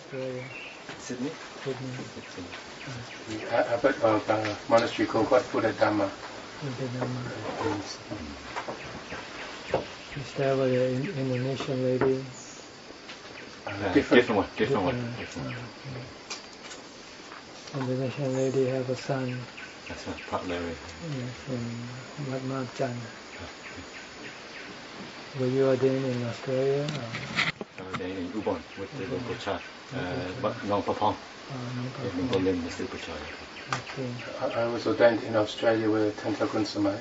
Australia? Sydney. Sydney. I heard of a monastery called Wat Yannasangwararam. Is that what the Indonesian lady? Different one. Indonesian lady have a son. That's right, Pat Larry. Yes, in Wat Yannasangwararam. Were you ordained in Australia? Ordained in Ubon with the local church. Nong Papong. In Berlin, the super church. Okay. I was ordained in Australia with Tentakun Samai.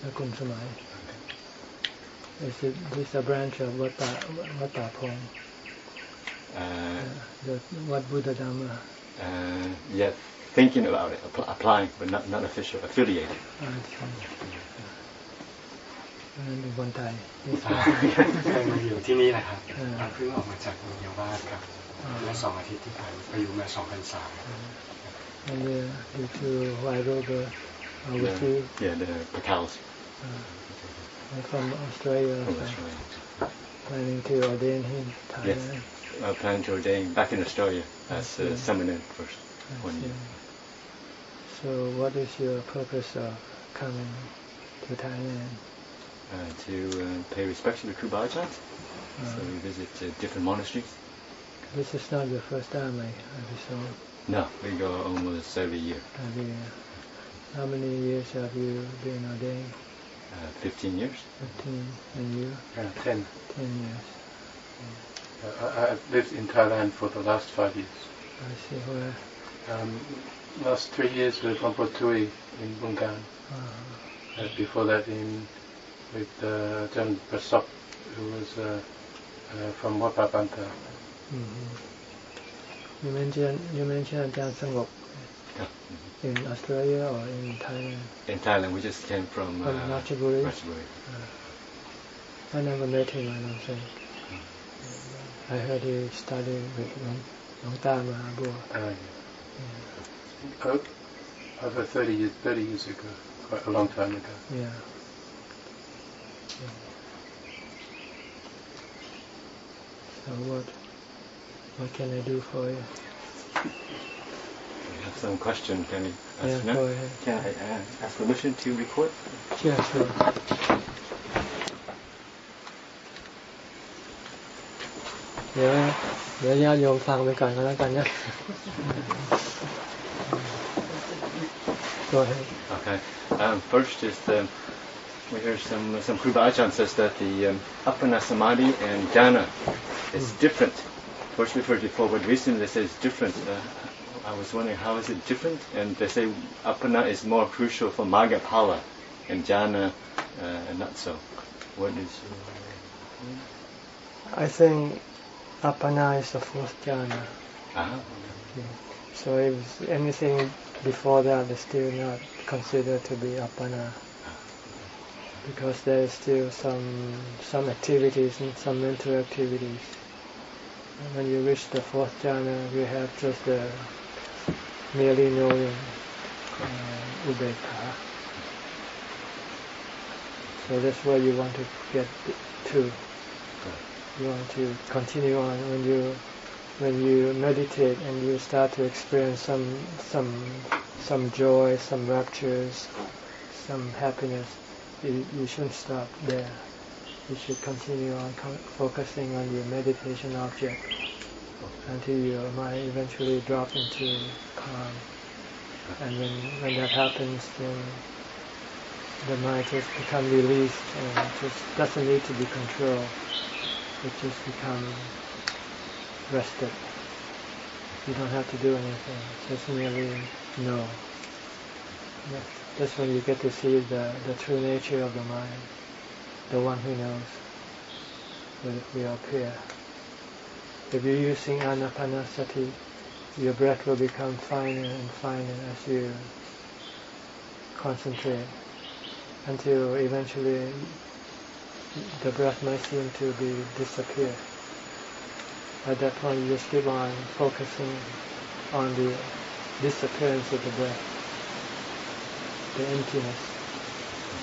Takun Samai. Is it this a branch of Wat Tapong? What Buddha Dhamma? Yeah, thinking about it, applying, but not official, affiliated. And one Thai. เคยมาอยู่ที่นี่นะครับเพิ่งออกมาจากโรงพยาบาลครับเมื่อ2 อาทิตย์ที่ผ่านมาอยู่มา2 พรรษา And due to viral overseas? Yeah, the Pacals. From Australia. Planning to ordain him in Thailand? Yes, planning to ordain back in Australia as a seminary first. 1 year. So what is your purpose of coming to Thailand? To pay respect to the Ajahn. So we visit different monasteries. This is not your first time, I saw. No, we go almost every year. Every year. How many years have you been ordained? 15 years. 15. And you? 10. 10 years. I've lived in Thailand for the last 5 years. I see. Where? Last 3 years with Chonburi in Bungan. Before that with Ajahn Prasop, who was from Wapapanta. You mentioned Ajahn Sangwok in Australia or in Thailand? In Thailand, we just came from Chonburi. I never met him, I don't think. I heard he studied with Long Tama Abua. Over 30 years ago, quite a long time ago. Yeah. So what can I do for you? We have some question. Can we ask Yeah, now? go ahead. Can I ask permission to record? Yeah, sure. เดี๋ยวญาติโยมฟังไปก่อนก็แล้วกันนะ Go ahead. Okay. First is we hear some Kruba Ajahn says that the Appana Samadhi and Jhana is different. First we've heard before, but recently they say it's different. I was wondering how is it different? And they say Appana is more crucial for Magga Phala and Jhana not so. What is? I think Appana is the fourth jhana. So if anything before that is still not considered to be Appana, because there is still some activities and some mental activities. And when you reach the fourth jhana, you have just the merely knowing ubekha. So that's where you want to get to. You want to continue on when you meditate and you start to experience some joy, some raptures, some happiness. You shouldn't stop there. You should continue on focusing on your meditation object until your mind eventually drop into calm. And when that happens, then the mind just becomes released and just doesn't need to be controlled. It just becomes rested. You don't have to do anything. Just merely know. That's when you get to see the true nature of the mind, the one who knows when we are clear. If you're using anapanasati, your breath will become finer and finer as you concentrate, until eventually the breath might seem to be disappear. At that point, you just keep on focusing on the disappearance of the breath, the emptiness.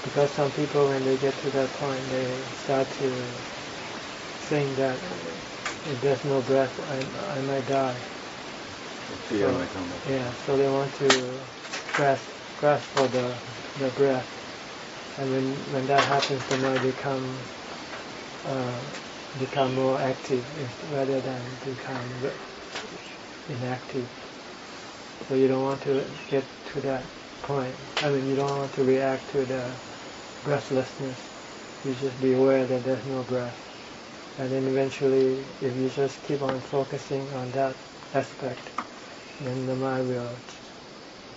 Because some people, when they get to that point, they start to think that if there's no breath, I might die. Fear might come up. Yeah, so they want to grasp for the breath, and when that happens, the mind become more active rather than become inactive. So you don't want to get to that point. You don't want to react to the breathlessness. You just be aware that there's no breath. And then eventually, if you just keep on focusing on that aspect, then the mind will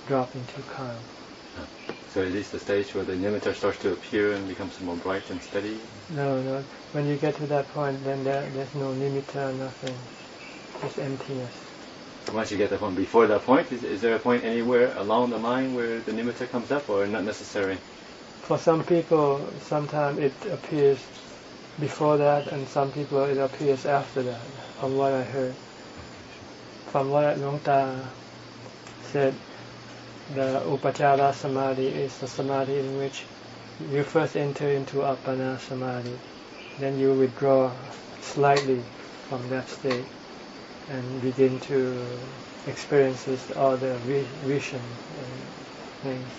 drop into calm. So is this the stage where the nimitta starts to appear and becomes more bright and steady? No. When you get to that point, then there's no nimitta, nothing. Just emptiness. Once you get that point, before that point, is there a point anywhere along the mind where the nimitta comes up, or not necessary? For some people, sometimes it appears before that, and some people it appears after that, from what I heard. From what Luang Ta said, the Upachara Samadhi is the samadhi in which you first enter into Appana Samadhi, then you withdraw slightly from that state and begin to experience all the vision and things.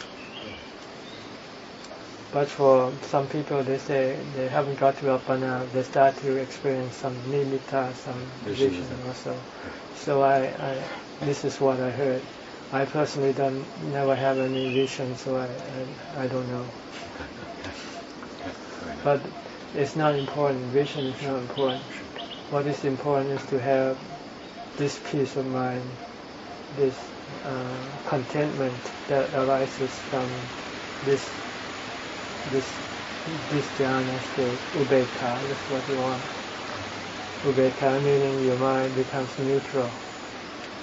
But for some people, they say they haven't got to Appana, they start to experience some nimitta, some vision also. So this is what I heard. I personally never have any vision, so I don't know. But it's not important. Vision is not important. What is important is to have this peace of mind, this contentment that arises from this jhana state, ubekkha. That's what you want. Ubekkha meaning your mind becomes neutral.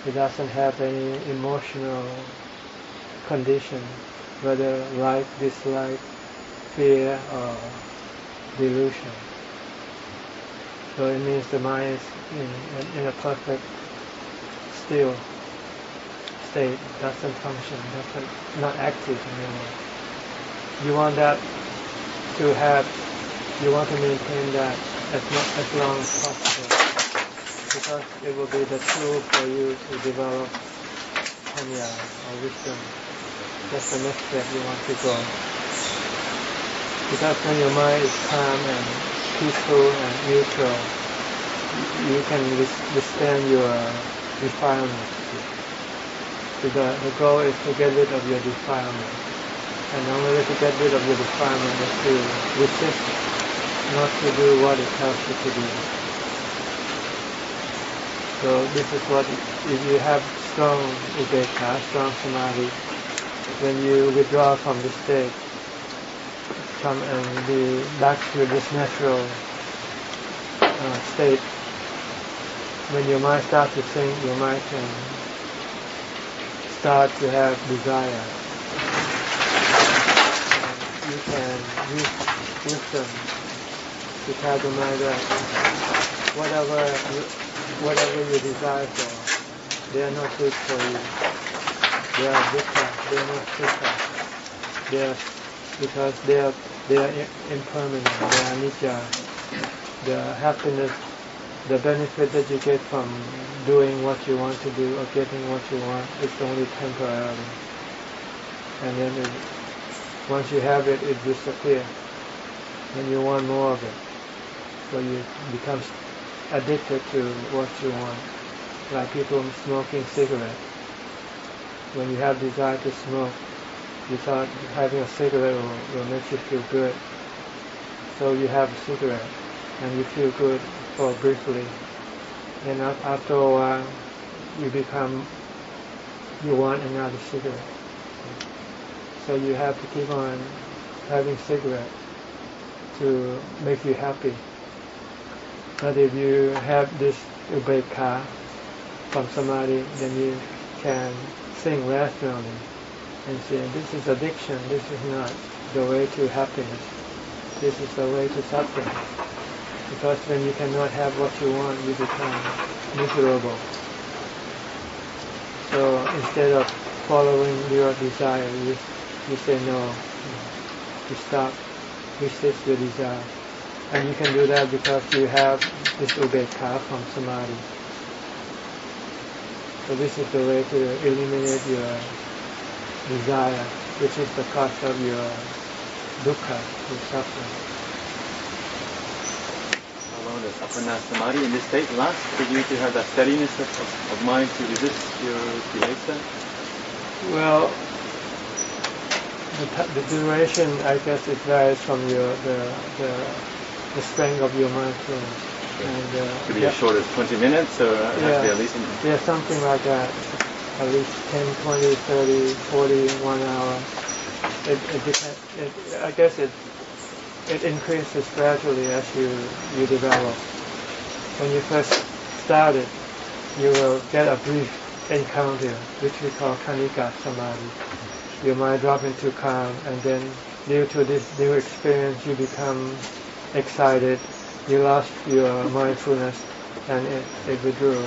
It doesn't have any emotional condition, whether like, dislike, fear, or delusion. So it means the mind is in a perfect still state, doesn't function, not active anymore. You want that to have, you want to maintain that as long as possible, because it will be the tool for you to develop panya or wisdom. That's the next step you want to go. Because when your mind is calm and peaceful and neutral, you can withstand your defilement. The goal is to get rid of your defilement. And the only way to get rid of your defilement is to resist not to do what it tells you to do. So this is what, if you have strong ubekkha, strong samadhi, when you withdraw from the state, come and be back to this natural state, when your mind starts to think, your mind can start to have desire. And you can use wisdom to tell the mind that whatever you desire for, they are not good for you. They are dukkha, they are not sukha. Because they are impermanent, they are anicca. The happiness, the benefit that you get from doing what you want to do or getting what you want is only temporary. And then once you have it, it disappears. And you want more of it. So you become addicted to what you want. Like people smoking cigarettes. When you have desire to smoke, you thought having a cigarette will make you feel good. So you have a cigarette and you feel good for briefly. Then after a while, you want another cigarette. So you have to keep on having cigarette to make you happy. But if you have this ubekkha from samadhi, then you can think rationally and say, this is addiction, this is not the way to happiness, this is the way to suffering. Because when you cannot have what you want, you become miserable. So instead of following your desire, you say no, you stop, resist your desire. And you can do that because you have this ubekkha from samadhi. So this is the way to eliminate your desire, which is the cause of your dukkha, your suffering. How long does apana samadhi in this state last for you to have that steadiness of mind to resist your kilesa? Well, the duration, I guess, it varies from the strength of your mindfulness. And, could be as short as 20 minutes, or it has to be at least... Yeah, something like that. At least 10, 20, 30, 40, 1 hour. It depends. I guess it increases gradually as you develop. When you first started, you will get a brief encounter, which we call kanika samadhi. Your mind drops into calm, and then due to this new experience, you become excited. You lost your mindfulness, and it withdrew.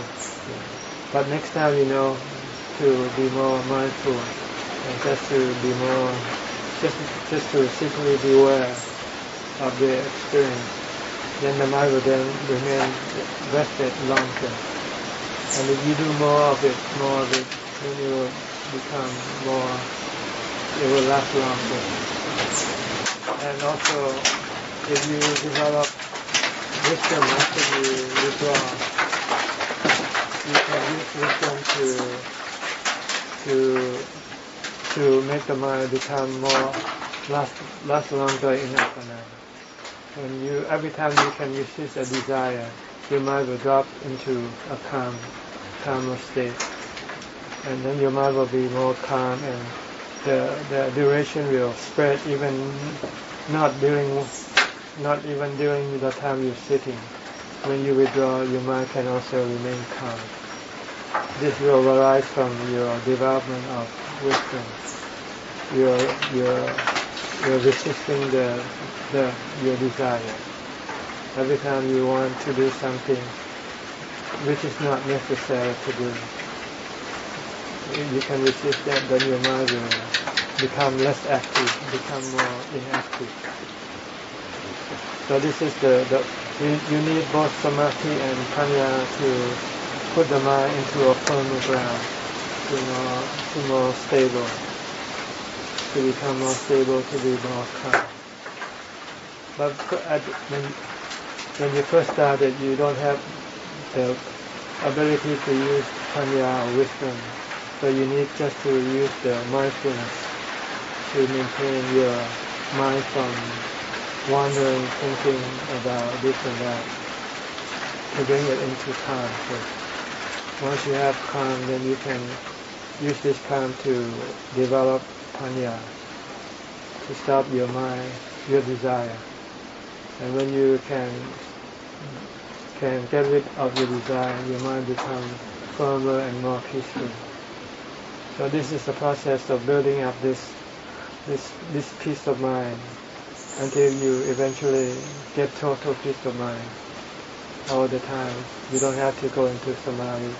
But next time you know to be more mindful, and just to be more, just to simply be aware of the experience. Then the mind will then remain rested longer. And if you do more of it, then it will become more, it will last longer. And also, if you develop wisdom after you withdraw, you can use wisdom to make the mind become more, last longer in apana. Every time you can resist a desire, your mind will drop into a calmer state, and then your mind will be more calm, and the duration will spread even not even during the time you're sitting. When you withdraw, your mind can also remain calm. This will arise from your development of wisdom. You're resisting your desire. Every time you want to do something which is not necessary to do, you can resist that, then your mind will become less active, become more inactive. So this is you need both samadhi and panya to put the mind into a firmer ground, to more stable, to become more stable, to be more calm. But when you first started, you don't have the ability to use panya or wisdom, so you need just to use the mindfulness to maintain your mind from wandering, thinking about this and that, to bring it into calm first. Once you have calm, then you can use this calm to develop panya, to stop your mind, your desire. And when you can get rid of your desire, your mind becomes firmer and more peaceful. So this is the process of building up this peace of mind until you eventually get total peace of mind all the time. You don't have to go into samadhi,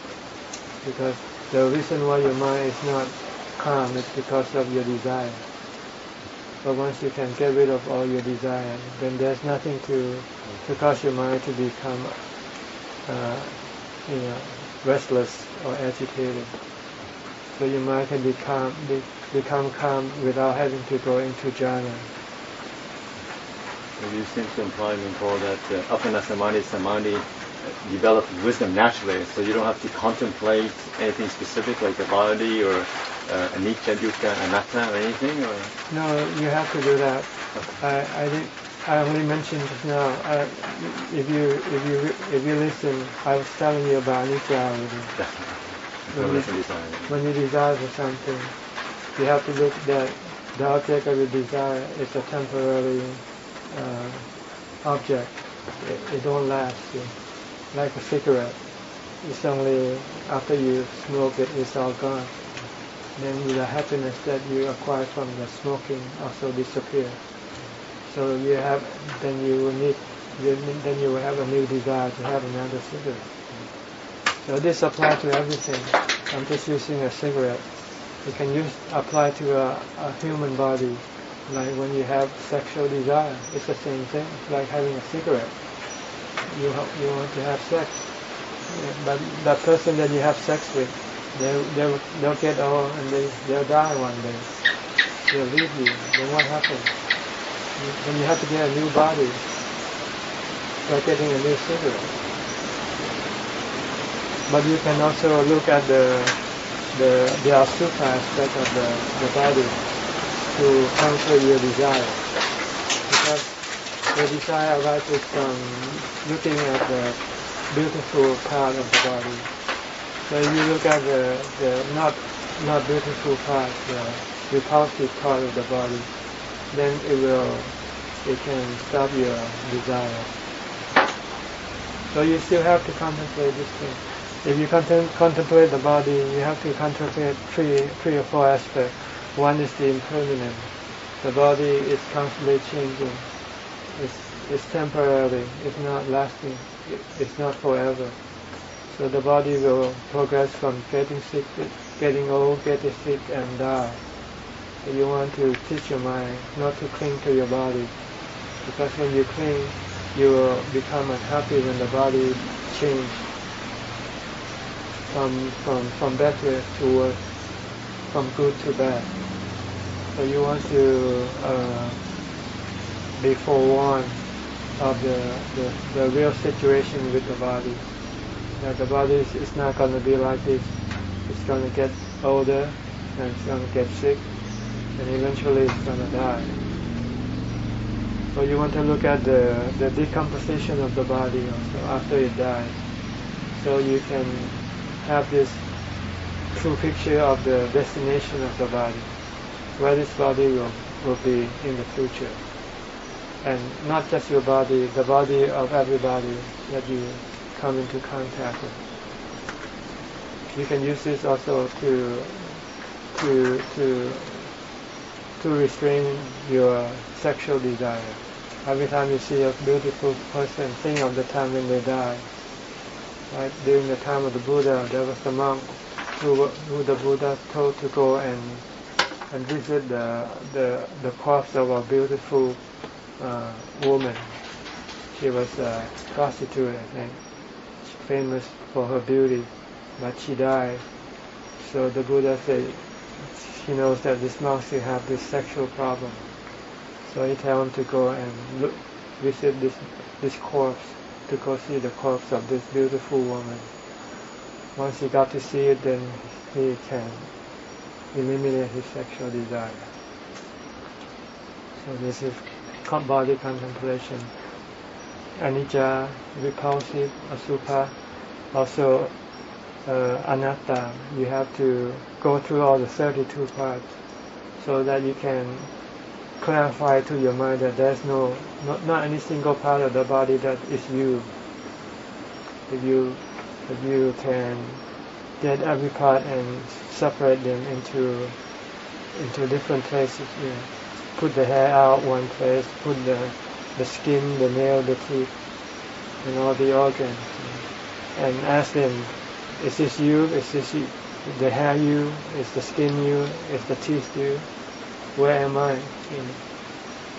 because the reason why your mind is not calm is because of your desire. But once you can get rid of all your desire, then there's nothing to cause your mind to become restless or agitated. So your mind can become calm without having to go into jhana. You seem to imply, Paul, that apana samadhi develops wisdom naturally, so you don't have to contemplate anything specific like the body or anicca, dukkha, anatta or anything? Or? No, you have to do that. I only mentioned just now. If you listen, I was telling you about anicca already. When you desire for something, you have to look that the object of your desire is a temporary object. It don't last. Like a cigarette, it's only after you smoke it, it's all gone. Then the happiness that you acquire from the smoking also disappears. So you will have a new desire to have another cigarette. So this applies to everything. I'm just using a cigarette. You can apply to a human body. Like when you have sexual desire, it's the same thing. It's like having a cigarette. You want to have sex, but that person that you have sex with, they'll get old and they'll die one day. They'll leave you. Then what happens? Then you have to get a new body. Like getting a new cigarette. But you can also look at the asukha aspect of the body to conquer your desire. Because the desire arises from looking at the beautiful part of the body. So if you look at the not beautiful part, the repulsive part of the body, then it can stop your desire. So you still have to contemplate this thing. If you contemplate the body, you have to contemplate three or four aspects. One is the impermanence. The body is constantly changing. It's temporary. It's not lasting. It's not forever. So the body will progress from getting sick, getting old, getting sick, and die. So you want to teach your mind not to cling to your body, because when you cling, you will become unhappy when the body changes from better to worse, from good to bad. So you want to be forewarned of the real situation with the body. That the body is not going to be like this. It's going to get older, and it's going to get sick, and eventually it's going to die. So you want to look at the decomposition of the body also after it dies. So you can have this true picture of the destination of the body, where this body will be in the future. And not just your body, the body of everybody that you come into contact with. You can use this also to restrain your sexual desire. Every time you see a beautiful person, think of the time when they died. Right? During the time of the Buddha, there was a monk who the Buddha told to go and visit the corpse of a beautiful woman. She was a prostitute, I think, famous for her beauty, but she died. So the Buddha said he knows that this monk still have this sexual problem. So he tells him to go and visit this corpse, to go see the corpse of this beautiful woman. Once he got to see it, then he can eliminate his sexual desire. So this is body contemplation. Anicca, repulsive, asukha, also anatta. You have to go through all the 32 parts so that you can clarify to your mind that there's not any single part of the body that is you. If you can get every part and separate them into different places, you know, put the hair out one place, put the skin, the nail, the teeth, and all the organs, and ask them, is this you? Is this you? The hair you? Is the skin you? Is the teeth you? Where am I? You know?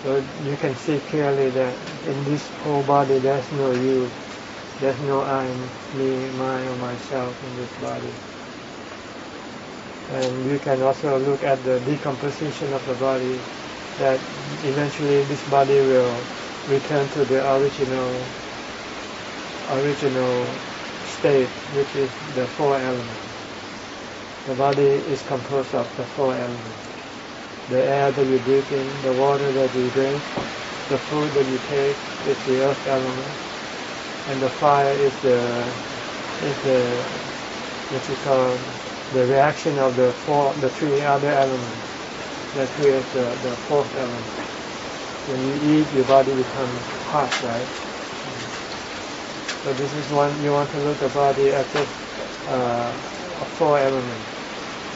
So you can see clearly that in this whole body there's no you. There's no I, me, mine, or myself in this body. And you can also look at the decomposition of the body, that eventually this body will return to the original state, which is the four elements. The body is composed of the four elements. The air that you breathe in, the water that you drink, the food that you take is the earth element, and the fire is the what you call the reaction of the three other elements that creates the fourth element. When you eat, your body becomes hot, right? So this is one, you want to look at the body as just a four elements,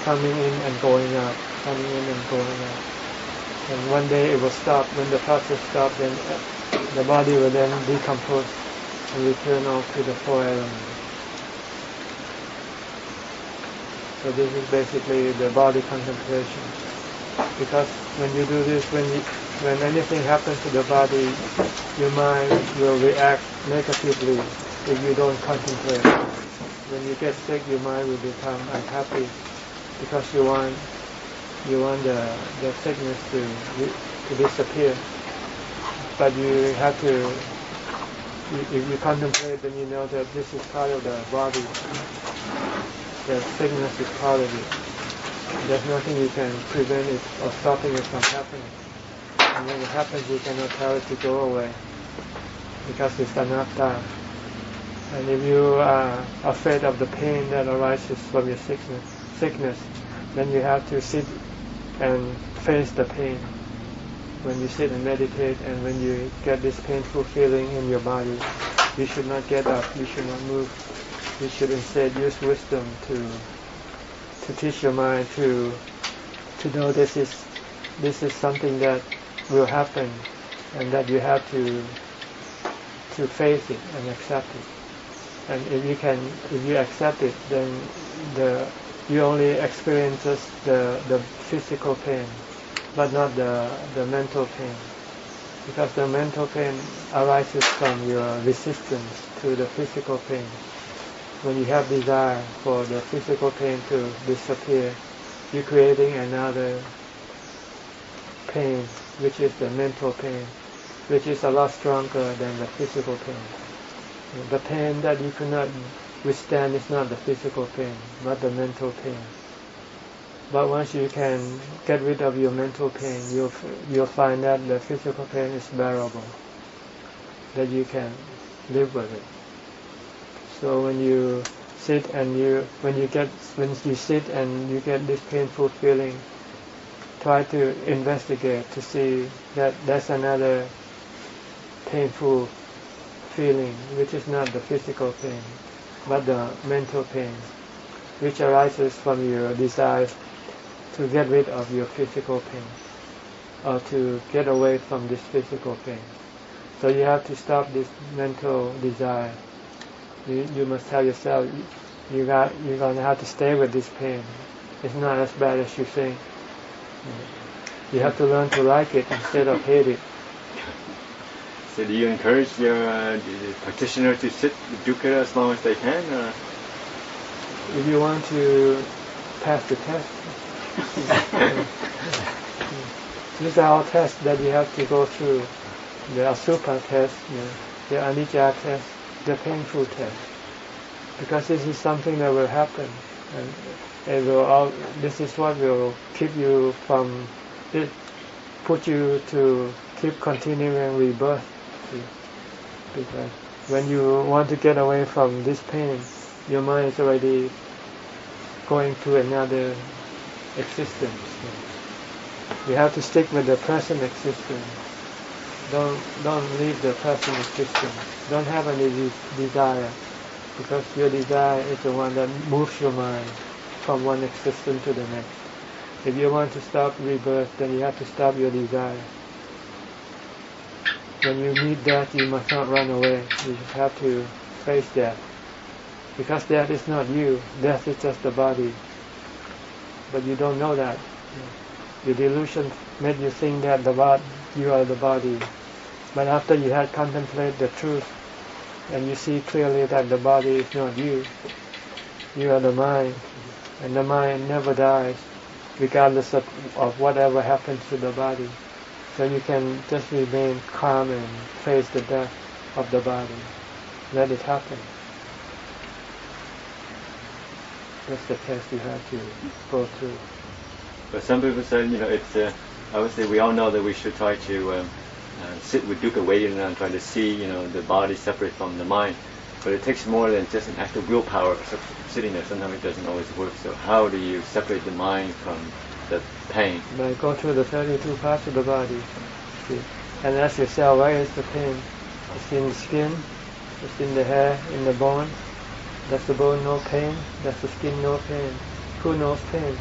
coming in and going out, coming in and going out. And one day it will stop. When the process stops, then the body will then decompose and return all to the four elements. So this is basically the body contemplation. Because when you do this, when anything happens to the body, your mind will react negatively if you don't contemplate. When you get sick, your mind will become unhappy because you want the sickness to disappear. But you have to, if you contemplate, then you know that this is part of the body. The sickness is part of it. There's nothing you can prevent it or stopping it from happening. And when it happens, you cannot tell it to go away because it's anatta. And if you are afraid of the pain that arises from your sickness, then you have to sit and face the pain. When you sit and meditate, and when you get this painful feeling in your body, you should not get up, you should not move. You should instead use wisdom to teach your mind to know this is something that will happen, and that you have to face it and accept it. And if you accept it, then you only experience just the physical pain, but not the mental pain, because the mental pain arises from your resistance to the physical pain. When you have desire for the physical pain to disappear, you're creating another pain, which is the mental pain, which is a lot stronger than the physical pain. The pain that you cannot withstand is not the physical pain, but the mental pain. But once you can get rid of your mental pain, you'll find that the physical pain is bearable, that you can live with it. So when you sit and when you sit and you get this painful feeling, try to investigate to see that there's another painful feeling, which is not the physical pain, but the mental pain, which arises from your desire to get rid of your physical pain, or to get away from this physical pain. So you have to stop this mental desire. You must tell yourself, you're going to have to stay with this pain. It's not as bad as you think. You have to learn to like it instead of hate it. So do you encourage your practitioner to sit with dukkha as long as they can? Or? If you want to pass the test. These are all tests that you have to go through. The Asupha test, the Anicca test, the painful test. Because this is something that will happen. And this is what will keep you from, put you to keep continuing rebirth. Because when you want to get away from this pain, your mind is already going to another existence. You have to stick with the present existence. Don't leave the present existence. Don't have any desire, because your desire is the one that moves your mind from one existence to the next. If you want to stop rebirth, then you have to stop your desire. When you meet death, you must not run away. You just have to face death. Because death is not you. Death is just the body. But you don't know that. Your delusion made you think that you are the body. But after you had contemplated the truth, and you see clearly that the body is not you, you are the mind. And the mind never dies, regardless of whatever happens to the body. So you can just remain calm and face the death of the body. Let it happen. That's the test you have to go through. But some people say, it's obviously we all know that we should try to sit with dukkha waiting and try to see, the body separate from the mind. But it takes more than just an act of willpower sitting there. Sometimes it doesn't always work. So how do you separate the mind from the pain? By go through the 32 parts of the body. See? And ask yourself, where is the pain? It's in the skin, it's in the hair, in the bone. Does the bone know pain? Does the skin know pain? Who knows pain?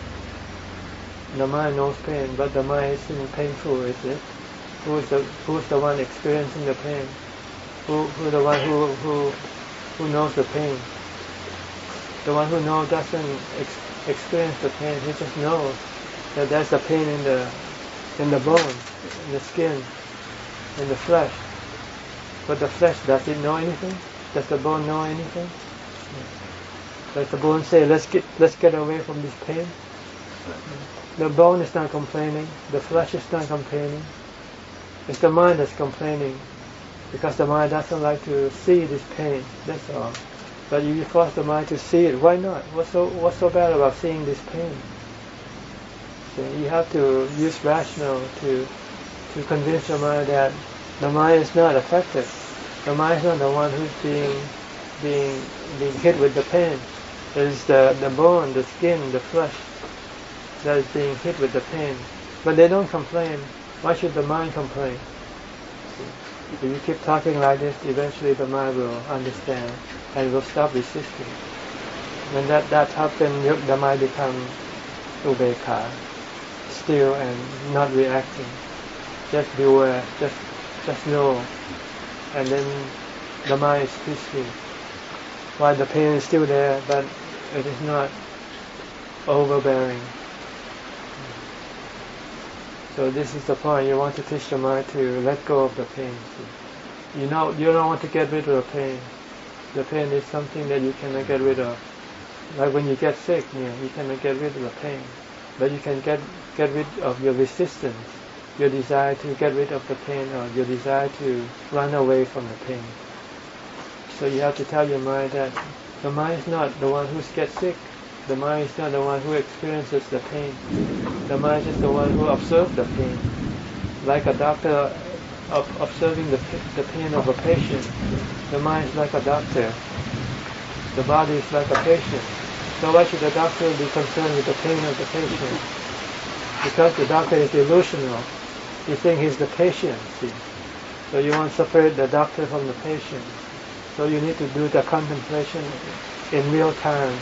The mind knows pain, but the mind isn't painful, is it? Who's the one experiencing the pain? Who's the one who knows the pain? The one who knows doesn't experience the pain. He just knows that there's a pain in the bone, in the skin, in the flesh. But the flesh, does it know anything? Does the bone know anything? Does the bone say, let's get away from this pain? The bone is not complaining. The flesh is not complaining. It's the mind that's complaining, because the mind doesn't like to see this pain. That's all. But you force the mind to see it. Why not? What's so bad about seeing this pain? So you have to use rational to convince your mind that the mind is not affected. The mind is not the one who's being hit with the pain. It is the bone, the skin, the flesh that is being hit with the pain. But they don't complain. Why should the mind complain? If you keep talking like this, eventually the mind will understand and will stop resisting. When that happens, the mind becomes ubeka, still and not reacting. Just beware, just know. And then the mind is peaceful. While the pain is still there, but it is not overbearing. So this is the point. You want to teach the mind to let go of the pain. You don't want to get rid of the pain. The pain is something that you cannot get rid of. Like when you get sick, you cannot get rid of the pain. But you can get rid of your resistance, your desire to get rid of the pain, or your desire to run away from the pain. So you have to tell your mind that the mind is not the one who gets sick. The mind is not the one who experiences the pain. The mind is the one who observes the pain. Like a doctor observing the pain of a patient. The mind is like a doctor. The body is like a patient. So why should the doctor be concerned with the pain of the patient? Because the doctor is delusional. You think he's the patient, see. So you want to separate the doctor from the patient. So you need to do the contemplation in real time.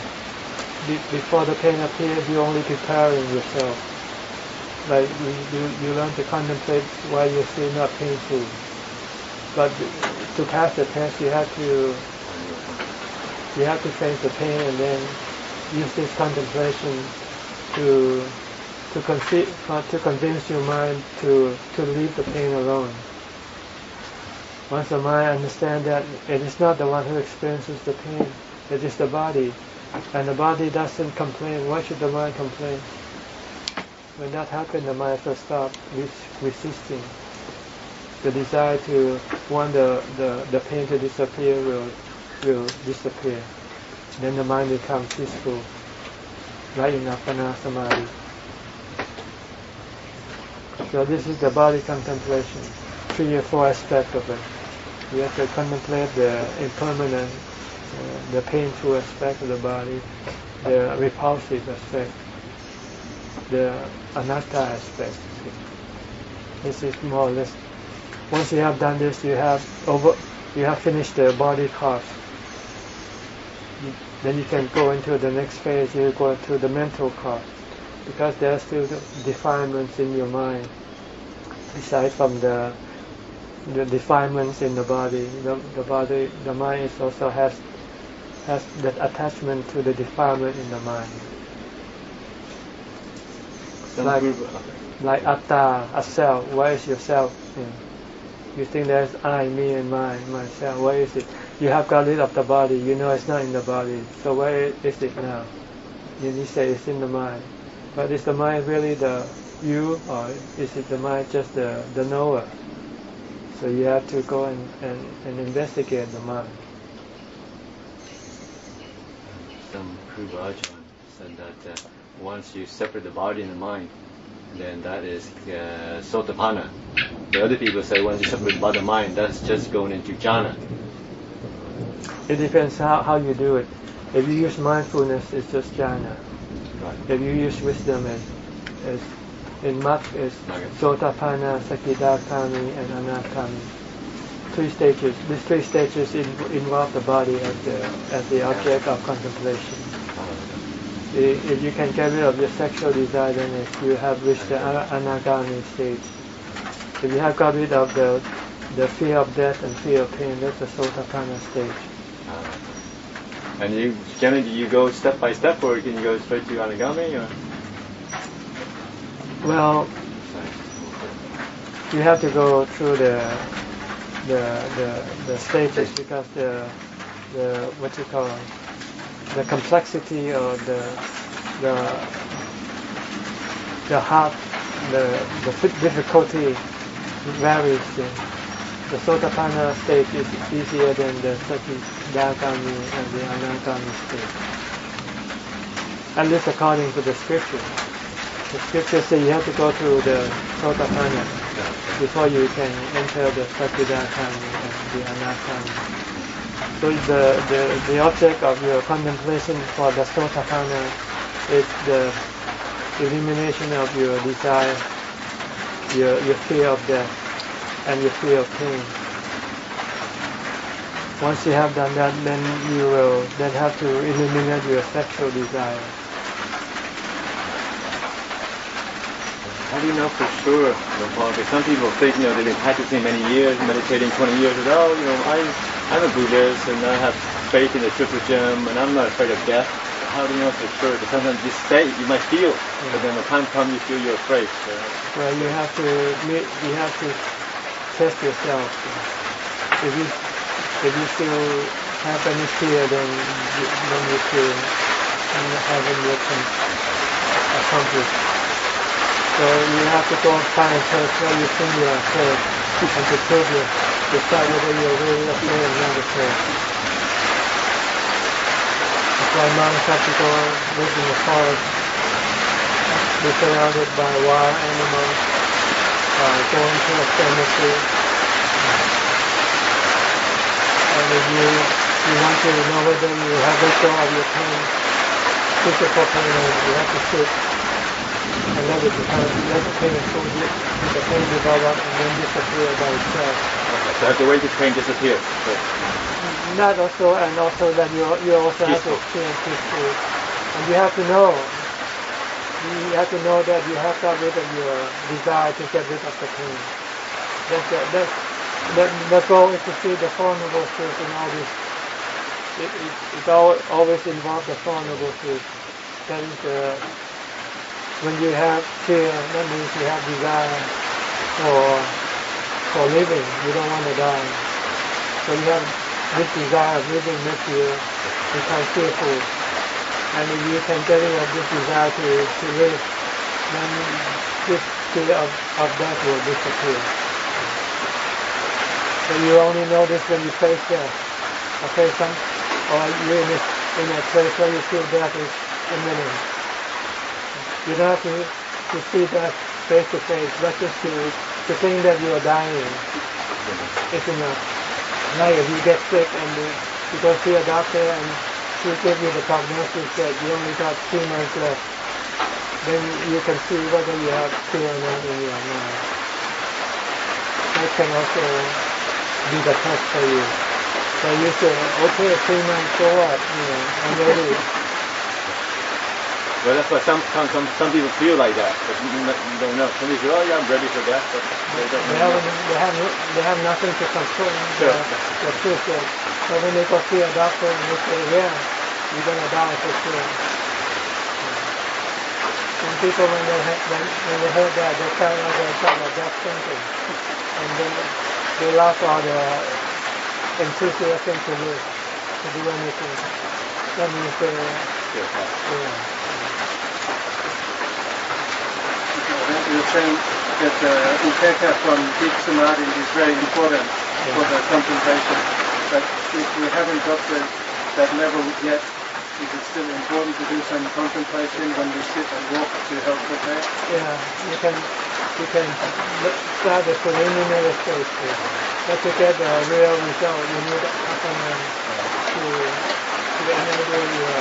Before the pain appears, you're only preparing yourself. Like you learn to contemplate while you're still not painful. But to pass the test, you have to face the pain and then use this contemplation to convince your mind to leave the pain alone. Once the mind understands that it is not the one who experiences the pain, it is the body, and the body doesn't complain, why should the mind complain? When that happens, the mind will stop resisting. The desire to want the pain to disappear will disappear. Then the mind becomes peaceful, right in Appana Samadhi. So this is the body contemplation, 3 or 4 aspects of it. You have to contemplate the impermanent, the painful aspect of the body, the repulsive aspect, the anatta aspect. This is more or less. Once you have done this, you have finished the body part. Then you can go into the next phase. You go into the mental part, because there are still defilements in your mind. Aside from the defilements in the body, the mind also has that attachment to the defilement in the mind. Like atta, a self. Where is yourself? You think there's I, me, and myself. Where is it? You have got rid of the body. You know it's not in the body. So where is it now? You say it's in the mind. But is the mind really the you, or is it the mind just the knower? So you have to go and investigate the mind. Some Ajahn said that once you separate the body and the mind, then that is Sotapanna. The other people say once you separate the body and mind, that's just going into jhana. It depends how you do it. If you use mindfulness, it's just jhana. Right. If you use wisdom, it's in Mat is Sotapanna, Sakidakami, and Anakami. 3 stages. These 3 stages involve the body as the object of contemplation. If you can get rid of your sexual desire, then you have reached the Anagami stage. If you have got rid of the fear of death and fear of pain, that's the Sotapanna stage. And you go step by step, or can you go straight to Anagami? Or? Well, you have to go through the stages, because the what you call the complexity or the hard the difficulty varies. The Sotapanna stage is easier than the Sakadagami and the Anagami stage, at least according to the scripture. The scripture says you have to go through the Sotapanna before you can enter the Sakadagami and the Anagami. So the object of your contemplation for the Sotapanna is the elimination of your desire, your fear of death, and your fear of pain. Once you have done that, then you will then have to eliminate your sexual desire. How do you know for sure, Paul? Because some people think, they've been practicing many years, meditating 20 years, and I'm a Buddhist and I have faith in the triple gem and I'm not afraid of death. How do you know for sure? Because sometimes you say, you might feel, but then when the time comes, you feel you're afraid. So. Well, you have to test yourself. If you still have any fear, then you feel you haven't yet accomplished. So you have to go find a church where you think you are afraid, and to prove decide whether you're really afraid or not afraid. That's why monks have to go live in the forest, be surrounded by wild animals, go into a cemetery. And if you want to know whether you have let go of your pain, physical pain, you have to sit and let the pain let the pain develop and then disappear by itself. Okay, so I have to wait till pain disappears. Not also, and also that you also have to experience peaceful. And you have to know that you have got rid of your desire to get rid of the pain. The goal is to see the Four Noble Truths in all this. It always involves the Four Noble Truths. That is, when you have fear, that means you have desire for living. You don't want to die. So you have this desire of living makes you become fearful. And if you can get rid of this desire to live, then this fear of death will disappear. So you only know this when you face death. Okay, or you're in a place where you feel death is imminent. You don't have to see death face to face, but just to think that you are dying is enough. Like if you get sick and you go see a doctor and he gives you the prognosis that you only got 2 months left, then you can see whether you have fear or not in your mind. That can also be the test for you. So you say, okay, 3 months, so what? I'm ready. Well, that's why some people feel like that, but you don't know. Some people say, oh yeah, I'm ready for that, but they don't know. They have nothing to confirm the truth. So when they go see a doctor and they say, yeah, you're going to die for sure. Some people, when they heard that, they felt like they got a death sentence. And then they lost all the enthusiasm to live, to do anything. That means You're saying that the upeka from deep samadhi is very important for the contemplation. But if we haven't got that level yet, is it still important to do some contemplation when we sit and walk to help prepare? Yeah, you can start the preliminary stage. But to get the real result, you need asana to enable your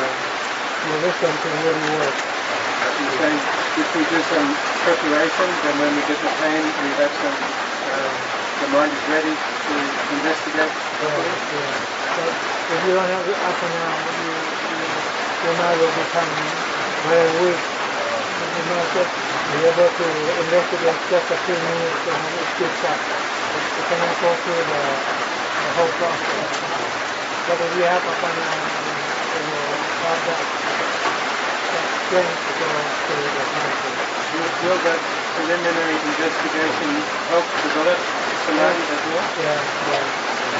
wisdom to really work. You're saying if we do some preparation, then when we get the pain, we have some, the mind is ready to investigate. Yeah. But if you don't have asana, your mind will become very weak. You might just be able to investigate just a few minutes and it gives up. You cannot go through the whole process. But if you have asana, you will have that strength to go through the process. Do you feel that preliminary investigation help develop samadhi as well? Yeah.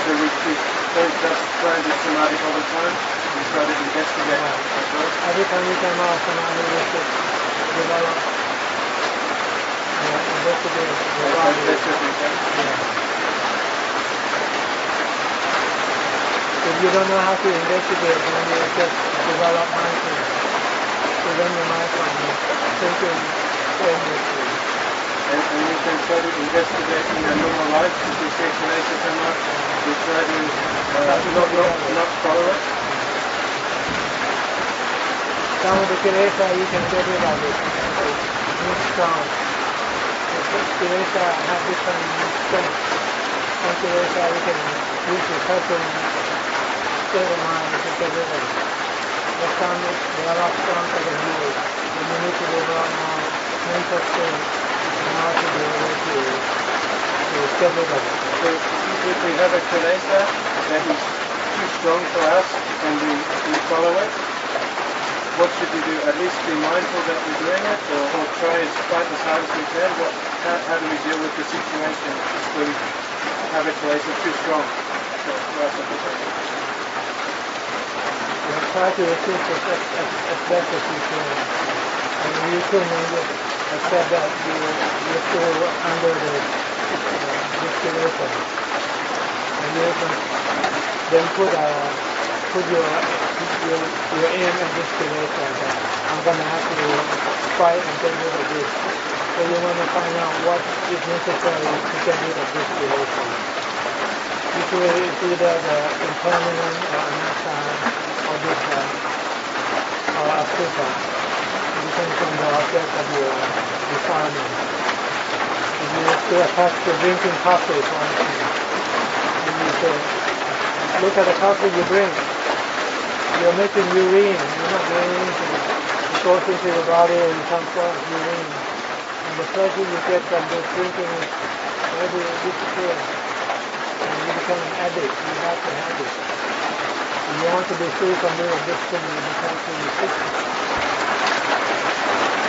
So we don't just try to samadhi all the time, we try to investigate as well. Every time we come out samadhi, we should develop, investigate the body. That's what we can. Yeah. If you don't know how to investigate, then you just develop mindfulness. Prevent your mind from thinking endlessly. And we can try to investigate in our normal life. If we see kilesa come up, we try to not follow it. Some of the kilesa you can get rid of it. It's strong. The kilesa have different strength. Some kilesa you can use the certain state of mind to get rid of it. But some they are not stronger than you. And you need to develop more mental state in order to be able to get rid of it. So if we have a kilesa that is too strong for us and we follow it, what should we do? At least be mindful that we're doing it, or try and fight as hard as we can? How do we deal with the situation where we have a kilesa too strong for us at the time? Try to resist it as best as you can. And you can accept that you're still under the distillation. And you can then put your aim at distillation that I'm going to have to fight and get rid of this. So you want to find out what is necessary to get rid of distillation. Usually it's either the impermanent or anatta or dukkha or asukha. It depends on the object of your requirement. If you still attached to drinking coffee, for instance, and you say, look at the coffee you drink. You're making urine. You're not doing anything. It goes into your body and comes out urine. And the pleasure you get from this drinking is already disappears. And you become an addict. You have to have it. If you want to be free from being addicted, you become to resist it.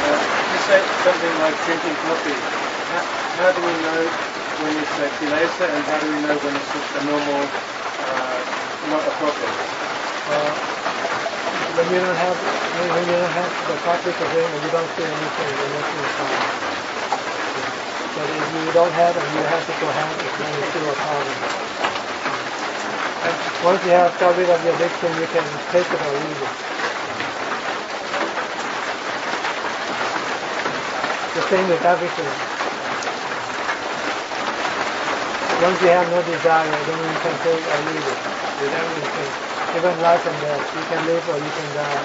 You say something like drinking coffee. How do we know when it's a kilesa, and how do we know when it's just a normal, not a problem? When you don't have the coffee to drink and you don't feel anything, then that's fine. But if you don't have and you have to go have it, then it's still a problem. And once you have got rid of the addiction, you can take it or leave it. The same with everything. Once you have no desire, then you can take or leave it with everything. Even life and death, you can live or you can die.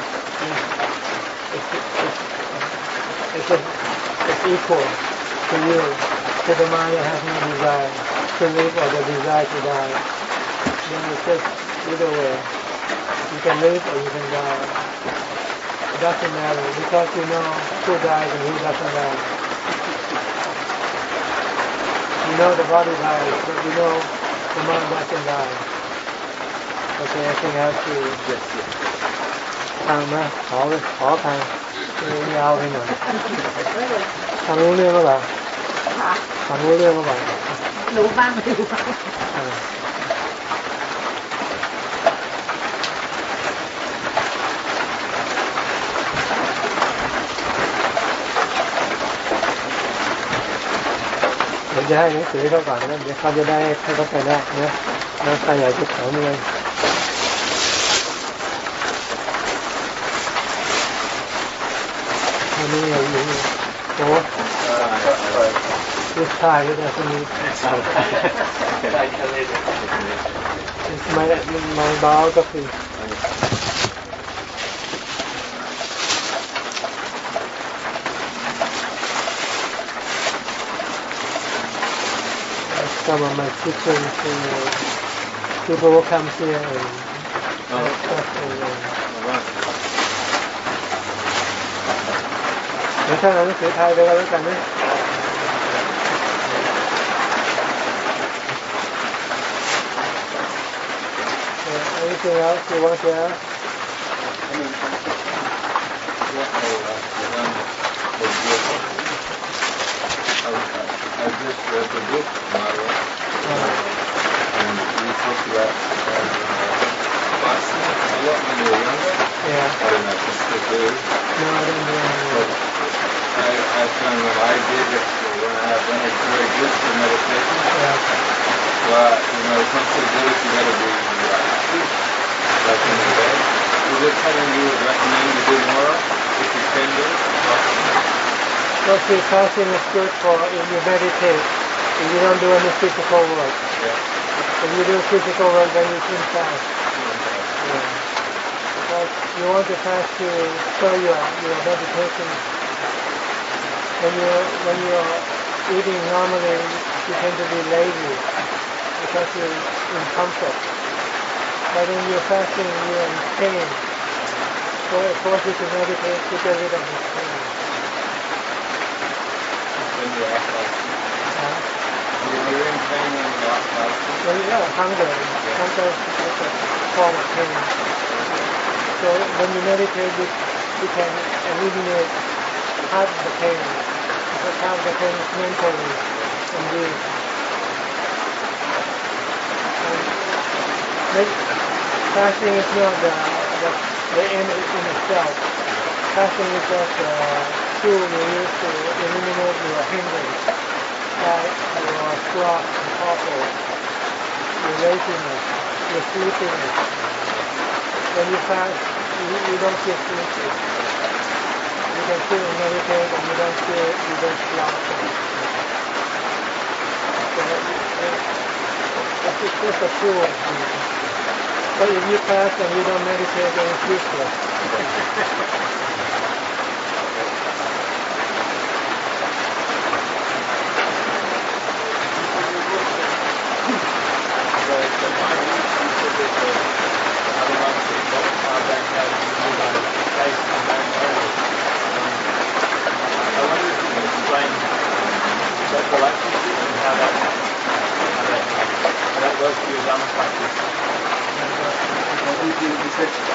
It's equal to you, to the mind that has no desire to live or the desire to die. Then it's just either way. You can live or you can die. It doesn't matter because you know who dies and who doesn't die. You know the body dies, but you know the mind doesn't die. Okay, I think I have to ทางไหมขอทางยาวไปหน่อยทางรู้เรื่องหรือเปล่าทางรู้เรื่องหรือเปล่ารู้บ้างไม่รู้บ้าง เดี๋ยวจะให้หนังสือเขาก่อนนะเดี๋ยวเขาจะได้ให้เขาไปได้นะแล้วใครอยากจะถามอะไรอันนี้อย่างนี้โอ้this time it doesn't need it's my biography some of my teachings people will come here and stuffเดี๋ยวถ้าอ่านหนังสือไทยไปก็แล้วกันนะAnything else you want to ask? I just read the book, Mara, and we talked about fasting a lot when we were younger. Yeah. I don't know if you still do. No, I don't do But I found when I did it, when it's very good for meditation, Yeah. but it's not so good if you gotta be active, like in the day. Is it something you would recommend to do more if you can do it? Well, see, fasting is good for if you meditate, if you don't do any physical work. Yeah. If you do physical work, then you can fast. Yeah. But you want to fast to show your meditation. When you're eating normally, you tend to be lazy because you're in comfort. But when you're fasting, you're in pain. So it forces you to meditate to get rid of this pain. When you are fasting. You're in pain when you are fasting. Well, yeah, hunger. Hunger is a form of pain. So when you meditate, you can eliminate half the pain. Because half the pain is mentally indeed. Fasting is not the end in itself. Fasting is just a tool you use to eliminate your hindrance, like your sloth and torpor, your laziness, your sleepiness. When you fast, you don't feel sleepy. You can still meditate and you don't sloth. So it's just a tool. But if you fast and you don't meditate, then it's useless.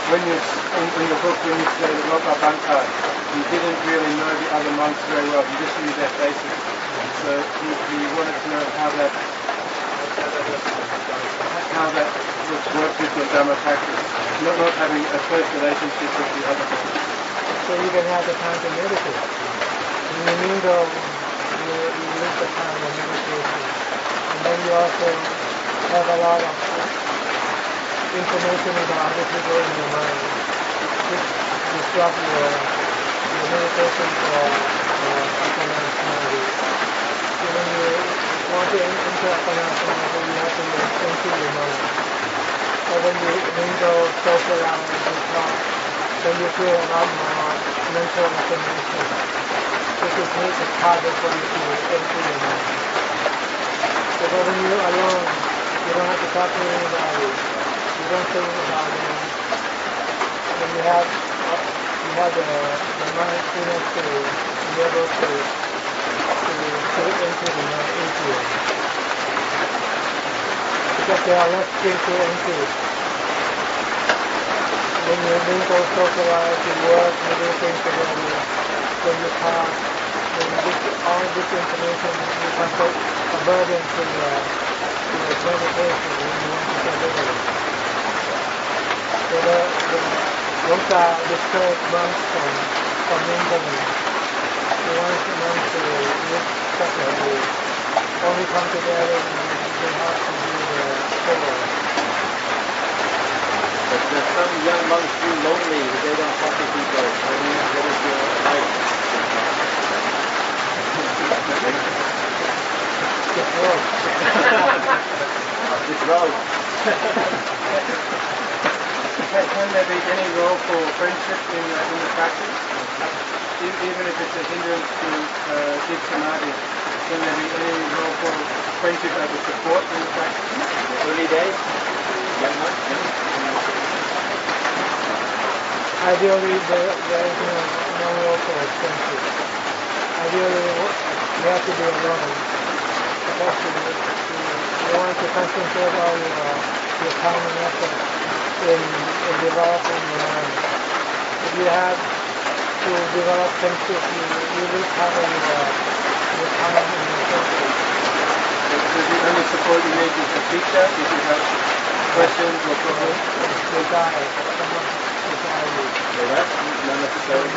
When you in the book when you say Loka Banka, he didn't really know the other monks very well. He just knew their faces. So he wanted to know how that would work with your Dhamma practice. Not having a close relationship with the other monks. So you can have the time to meditate. When you mingle, you use the time of meditation. And then you also have a lot of information about other people in your mind, which disrupt your meditation or Yannasangwararam. So when you want to enter Yannasangwararam, you have to empty your mind. But when you mingle, socialize, and talk, then you feel a lot more mental information, which is makes it harder for you to empty your mind. So when you're alone, you don't have to talk to anybody. You don't think about it. When you have the mindfulness to be able to get into the mind easier. Because there are less things to empty. When you mingle, socialize, you work, you do things together, when you talk, all this information becomes a burden to your meditation when you want to get rid of it. So those are discouraged monks from mingling. They want the monks to live separately, only come together when they have to do the prayer. But some young monks feel lonely if they don't talk to people. What is your advice? It's wrong. It's wrong. Can there be any role for friendship in the practice? Even if it's a hindrance to deep samadhi, can there be any role for friendship as a support in the practice? The early days, young monks. Ideally, there is no role for friendship. Ideally, you have to be alone. Because you want to concentrate all your time and effort in developing your mind. If you have to develop friendship, you lose part of your your time and resources. So the only support you need is the teacher if you have questions or problems. The guide, someone to guide you. So that's not necessary.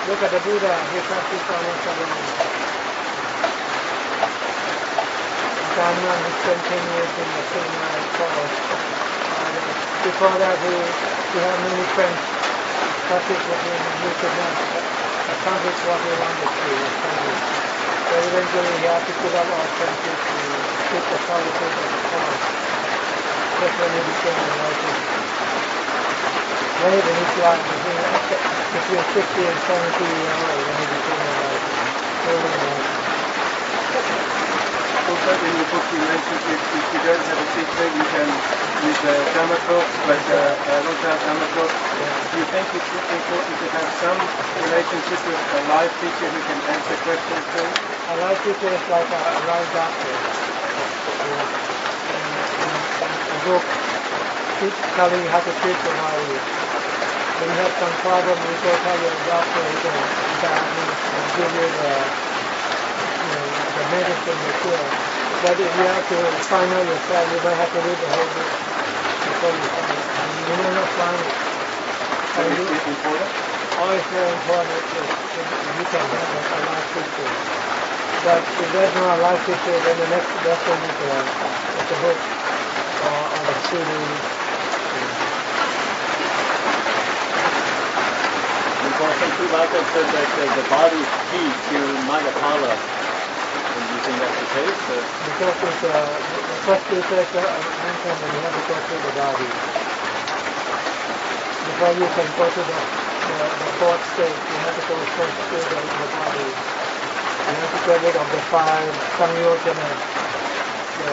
Look at the Buddha, he practiced almost alone. Ajahn, he spent 10 years in the same forest. Before that, he had many friends practice with him, and he could not accomplish what he wanted to accomplish. So eventually he had to put up all friendship to keep the solitude of the forest. That's when he became enlightened. Late in his life, between 60 and 70 years old, when he became enlightened. Truly enlightened. Also in the book you mentioned if you don't have a teacher you can use the Dhamma talks, but long-term Dhamma talks. Do you think it's important to have some relationship with a live teacher who can answer questions for you? A live teacher is like a live doctor. A book telling you how to treat the body. When you have some problem, you go tell your doctor, he can diagnose and give you the medicine, the cure. But if you have to find out yourself, you might have to read the whole book before you find it. And you may not find it. So it's important? Always very important if you can have a live teacher. But if there's no live teacher, then the next best thing is the book or the CD. Some Abhijato said that the body is key to Magapala. And you think that's the case? Because it's the first two steps mentioned, and you have to go through the body. Before you can go to the fourth stage, you have to go first through the body. You have to get rid of the five samyojana, the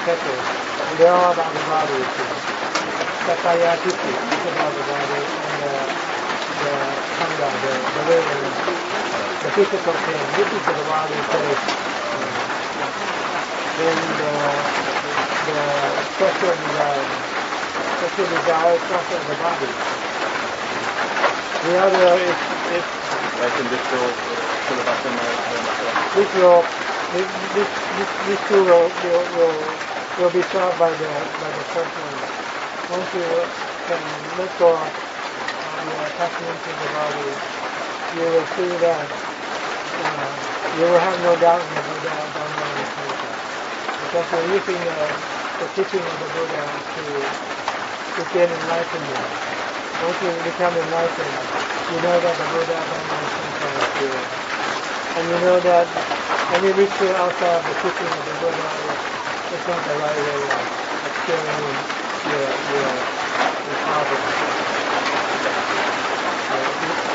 petals. They're all about the body. Sataya Tithi is about the body, and the kanda, the way the physical thing, this is the body place. Then the sexual desire. Sexual desire is also the body. The other is like in this role, this two will be solved by the first one. Once you can let go of your attachment to the body, you will see that you will have no doubt in the Buddha, Dhamma, and Sangha. Because you're using the teaching of the Buddha to gain enlightenment. Once you become enlightened, you know that the Buddha, Dhamma, and Sangha is pure. And you know that any ritual outside of the teaching of the Buddha is not the right way of curing your problem.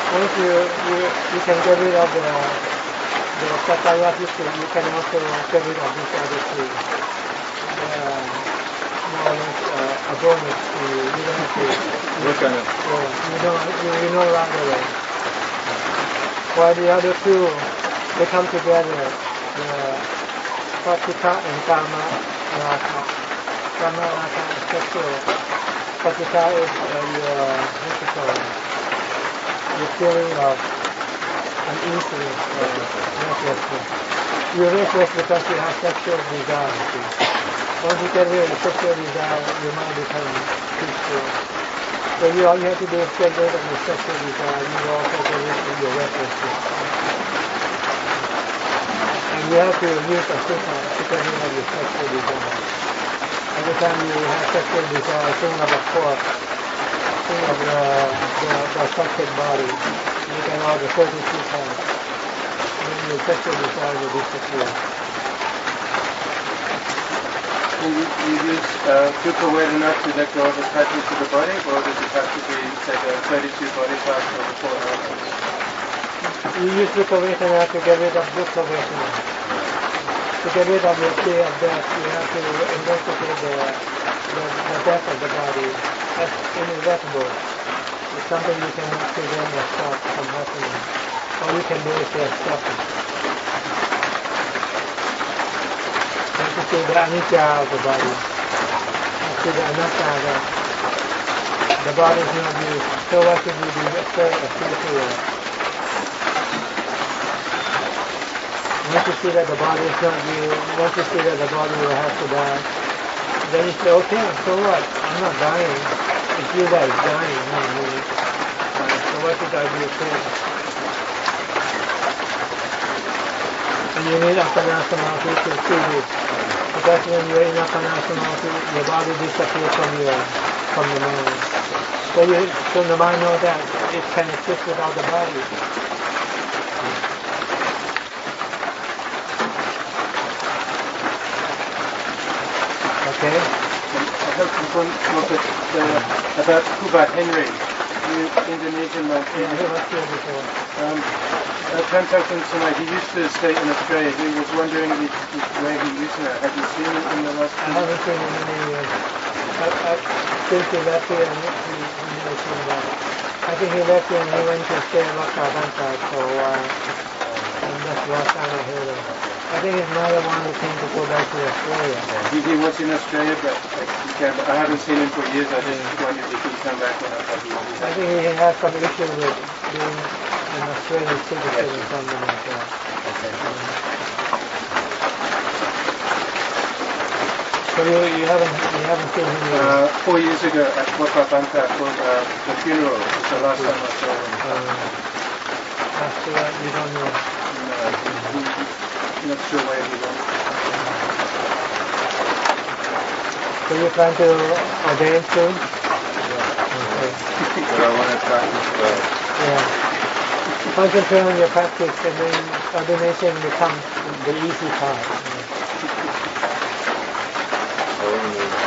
Once you can get rid of the Sataya history, you can also get rid of these other two. More or less a bonus to you. You don't have to Look at it. you know right away. While the other two, they come together, the Patika and Kama Raka. Kama Raka is sexual. Patika is your physical. Your feeling of uneasiness or restlessness. You're restless because you have sexual desire. Once you get rid of the sexual desire, your mind becomes peaceful. So all you have to do is get rid of your sexual desire. You will also get rid of your restlessness. And you have to use a sutta to get rid of your sexual desire. Every time you have sexual desire, think of a corpse. Think of the affected body. You can all the 32 times. Then your sexual desire will disappear. Can you use Dukkha Vedana to let go of attachment to the body, or does it have to be, say, the 32 body parts or the 4 elements? You use Dukkha Vedana to get rid of Dukkha Vedana. To get rid of your fear of death, you have to investigate the death of the body. That's inevitable. It's something you cannot prevent or stop from happening. All you can do is to accept it. You have to see the anicca of the body. You see the anatta that the body is not you. So why should you be afraid of fearful? Once you see that the body is not you, once you see that the body will have to die, then you say, okay, so what? I'm not dying. It's you that is dying, not me. So what should I be afraid of? And you need Appana Samadhi to see this. Because when you're in Appana Samadhi, your body disappears from the mind. So the mind knows that it can exist without the body. Okay? I have one more bit about Kuba Henry, the Indonesian monk. Yeah, he was here before. He used to stay in Australia. He was wondering where he used to. Have you seen him in the last I haven't seen him in many years. Since he left here, he never came back. I think he left here and he went to stay in Wakabanta for a while. And that's the last time I heard of him. I think his mother wanted him to go back to Australia. He was in Australia, but I haven't seen him for years. I just wondered if he'd come back when I thought he was. I think he has some issue with being an Australian citizen or something like that. So you haven't seen him yet? 4 years ago at Wakabanta for the funeral. It's the last time I saw him. After that, you don't know? No, not sure where he went. So you plan to ordain soon? Yeah. Okay. But I want to practice well. Yeah. Concentrate on your practice and then ordination becomes the easy part.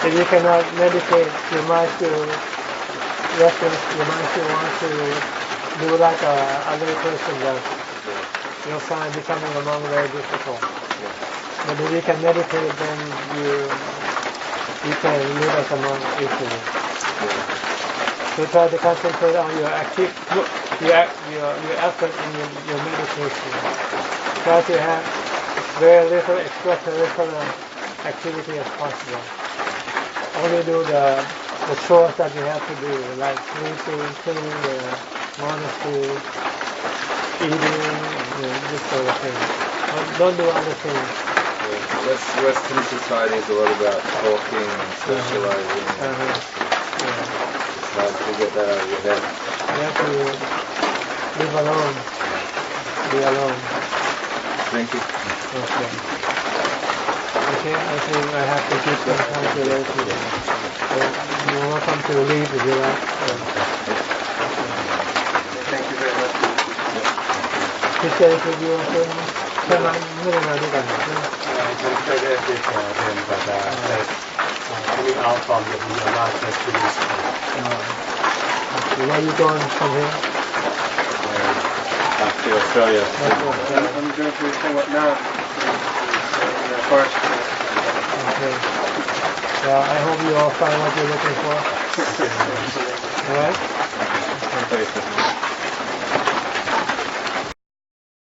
If you cannot meditate, you might feel restless, you might feel want to do like a lay person does. You'll find becoming a monk very difficult. But if you can meditate, then you can live as a monk easily. So try to concentrate on your effort in your meditation. Try to have very little extracurricular activity as possible. Only do the chores that you have to do, like sleeping, cleaning the monastery, eating, this sort of thing. Don't do other things. Western society is a lot about talking and socializing. It's hard to get that out of your head. You have to live alone. Be alone. Thank you. Okay. Okay, I think I have to give some time to those people. So you're welcome to leave if you like. Thank you very much. พิเศษคืออยู่ตรงใช่ไหมไม่ได้มาด้วยกันใช่ไหม Translated before then, but said coming out from the Myanmar just to this Where are you going from here? Back to Australia. I'm going to Wat now. In the forest. Okay. Well, I hope you all find what you're looking for. All right?